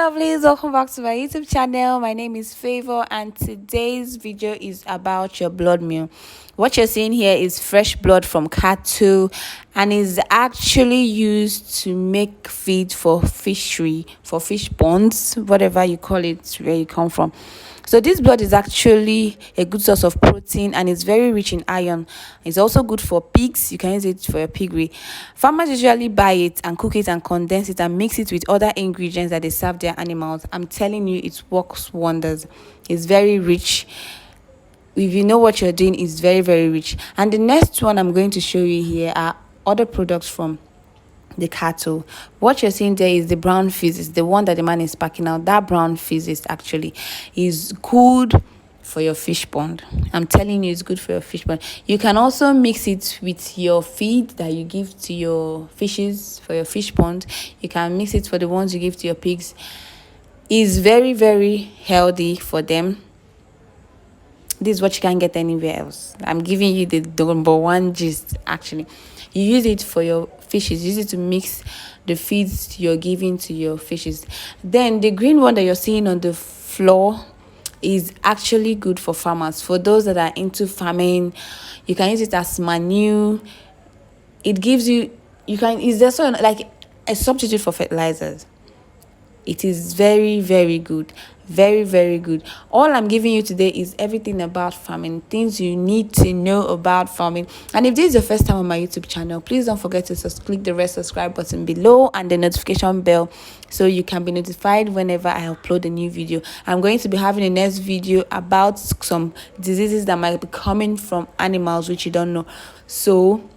lovelies, welcome back to my YouTube channel. My name is Favor and today's video is about your blood meal. What you're seeing here is fresh blood from cattle and is actually used to make feed for fishery, for fish ponds, whatever you call it, where you come from. So this blood is actually a good source of protein and it's very rich in iron. It's also good for pigs. You can use it for your piggery. Farmers usually buy it and cook it and condense it and mix it with other ingredients that they serve their animals. I'm telling you, it works wonders. It's very rich. If you know what you're doing, it's very, very rich. And the next one I'm going to show you here are other products from the cattle. What you're seeing there is the brown fizz, the one that the man is packing out. That brown fizz actually is good for your fish pond. I'm telling you, it's good for your fish pond. You can also mix it with your feed that you give to your fishes for your fish pond. You can mix it for the ones you give to your pigs. It's very, very healthy for them. This is what you can't get anywhere else. I'm giving you the number one gist. Actually, you use it for your fishes. Use it to mix the feeds you're giving to your fishes. Then the green one that you're seeing on the floor is actually good for farmers. For those that are into farming, you can use it as manure. It gives you it's also like a substitute for fertilizers. It is very, very good. Very, very good. All I'm giving you today is everything about farming, things you need to know about farming. And if this is your first time on my YouTube channel, please don't forget to click the red subscribe button below and the notification bell so you can be notified whenever I upload a new video. I'm going to be having a next video about some diseases that might be coming from animals which you don't know. So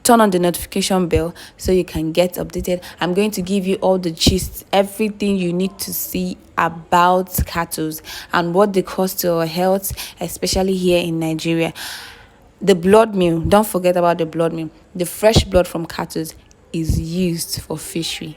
turn on the notification bell so you can get updated. I'm going to give you all the gist, everything you need to see about cattle and what they cause to our health, especially here in Nigeria. The blood meal, don't forget about the blood meal. The fresh blood from cattle is used for fishery.